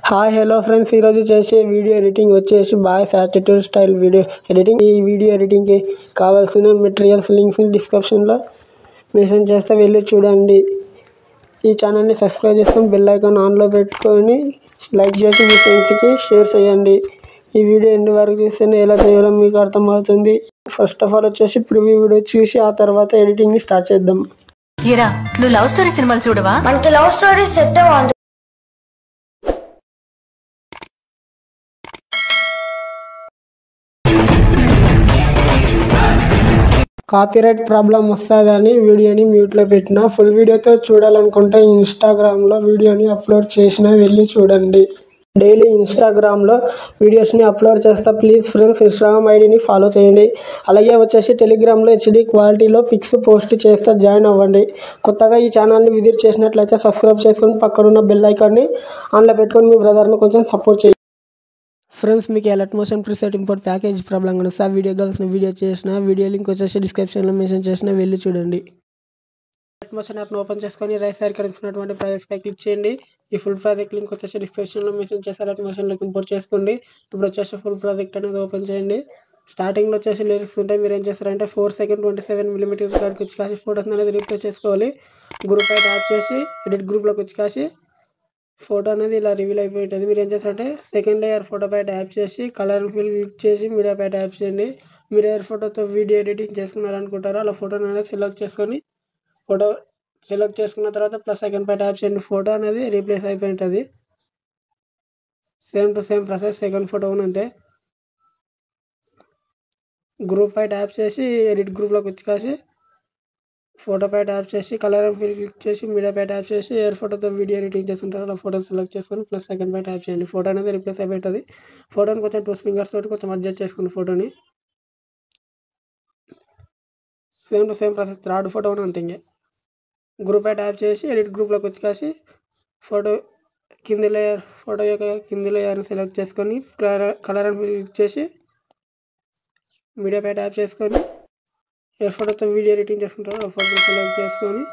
Hi hello friends, ఈరోజు చేసే video editing వచ్చేసి boys attitude style video editing. ఈ వీడియో ఎడిటింగ్కి కావాల్సిన మెటీరియల్స్ లింక్స్ని డిస్క్రిప్షన్లో మెన్షన్ చేస్తే వెళ్ళి చూడండి. ఈ ఛానల్ని సబ్స్క్రైబ్ చేసుకొని బెల్ ఐకాన్ ఆన్లో పెట్టుకొని లైక్ చేసి మీ ఫ్రెండ్స్కి షేర్ చేయండి. ఈ వీడియో ఎండ్ వరకు చూస్తేనే ఎలా చేయాలో మీకు అర్థమవుతుంది. ఫస్ట్ ఆఫ్ ఆల్ వచ్చేసి ప్రివ్యూ వీడియో చూసి ఆ తర్వాత ఎడిటింగ్ని స్టార్ట్ చేద్దాం. నువ్వు లవ్ స్టోరీ సినిమాలు చూడవా? మనకి లవ్ స్టోరీ సెట్ అవ్వాలి. కాపీరైట్ ప్రాబ్లం వస్తుందని వీడియోని మ్యూట్లో పెట్టిన. ఫుల్ వీడియోతో చూడాలనుకుంటే ఇన్స్టాగ్రామ్లో వీడియోని అప్లోడ్ చేసిన వెళ్ళి చూడండి. డైలీ ఇన్స్టాగ్రామ్లో వీడియోస్ని అప్లోడ్ చేస్తా. ప్లీజ్ ఫ్రెండ్స్, ఇన్స్టాగ్రామ్ ఐడిని ఫాలో చేయండి. అలాగే వచ్చేసి టెలిగ్రామ్లో హెచ్డి క్వాలిటీలో పిక్స్ పోస్ట్ చేస్తా, జాయిన్ అవ్వండి. కొత్తగా ఈ ఛానల్ని విజిట్ చేసినట్లయితే సబ్స్క్రైబ్ చేసుకొని పక్కనున్న బెల్ ఐకాన్ని ఆన్లో పెట్టుకొని మీ బ్రదర్ని కొంచెం సపోర్ట్ చేయండి. ఫ్రెండ్స్, మీకు alert motion preset import package problem కనుక ఆ వీడియో కావాల్సిన వీడియో చేసిన వీడియో లింక్ వచ్చేసి డిస్క్రిప్షన్లో మెన్షన్ చేసిన వెళ్ళి చూడండి. ఎలర్ట్ మోషన్ యాప్ను ఓపెన్ చేసుకొని రైట్ సైడ్ కనుక్కున్నటువంటి ప్రాజెక్ట్స్ పై క్లిక్ చేయండి. ఈ ఫుల్ ప్రాజెక్ట్ లింక్ వచ్చేసి డిస్క్రిప్షన్లో మెన్షన్ చేసి ఎలర్ట్ మోషన్లోకి ఇంపోర్ట్ చేసుకోండి. ఇప్పుడు వచ్చేసి ఫుల్ ప్రాజెక్ట్ అనేది ఓపెన్ చేయండి. స్టార్టింగ్లో వచ్చేసి లిరిక్స్ ఉంటాయి. మీరు ఏం చేస్తారంటే 4 సెకండ్ 27mm కాడికి వచ్చి కాసి ఫోటోస్ అనేది రీప్లేస్ చేసుకోవాలి. గ్రూప్ అయితే యాడ్ చేసి ఎడిట్ గ్రూప్లోకి వచ్చి కాసి ఫోటో అనేది ఇలా రివీల్ అయిపోయింటుంది. మీరు ఏం చేస్తారంటే సెకండ్ లేయర్ ఫోటో పై ట్యాప్ చేసి కలర్ అండ్ ఫిల్ క్లిక్ చేసి మీడియా పై ట్యాప్ చేయండి. మీరు ఏ ఫోటోతో వీడియో ఎడిటింగ్ చేసుకున్నారనుకుంటారో అలా ఫోటోని అనేది సెలెక్ట్ చేసుకొని ఫోటో సెలెక్ట్ చేసుకున్న తర్వాత ప్లస్ ఐకాన్ పై ట్యాప్ చేయండి. ఫోటో అనేది రీప్లేస్ అయిపోయి ఉంటుంది. Same to same process second photo అంతే. గ్రూప్ పై ట్యాప్ చేసి ఎడిట్ గ్రూప్లోకి వచ్చి కాసి ఫోటో పై ట్యాప్ చేసి కలర్ అండ్ ఫిల్ క్లిక్ చేసి మీడియా పై ట్యాప్ చేసి ఏ ఫోటోతో వీడియో ఎడిటింగ్ చేసుకుంటారో అలా ఫోటో సెలెక్ట్ చేసుకొని ప్లస్ సెకండ్ పై ట్యాప్ చేయండి. ఫోటో అనేది రిప్లేస్ అయిపోతుంది. ఫోటోని కొంచెం 2 ఫింగర్స్ తోటి కొంచెం అడ్జస్ట్ చేసుకుని ఫోటోని same to same process third photo అంతే. ఇంకే గ్రూప్ పై ట్యాప్ చేసి ఎడిట్ గ్రూప్లోకి వచ్చి కాసి ఫోటో కింది లేయర్ ఫోటో యొక్క కింది లేయర్ని సెలెక్ట్ చేసుకొని కలర్ అండ్ ఫిల్ క్లిక్ చేసి మీడియా పై ట్యాప్ చేసుకొని ఏ ఫోటోతో వీడియో ఎడిటింగ్ చేసుకుంటారో ఆ ఫోటో సెలెక్ట్ చేసుకొని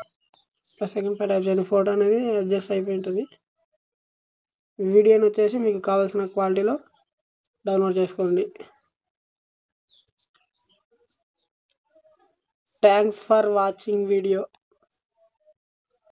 ప్లస్ సెకండ్ పై ట్యాప్ చేయండి. ఫోటో అనేది అడ్జస్ట్ అయిపోయి ఉంటుంది. వీడియోని వచ్చేసి మీకు కావాల్సిన క్వాలిటీలో డౌన్లోడ్ చేసుకోండి. Thanks for watching video.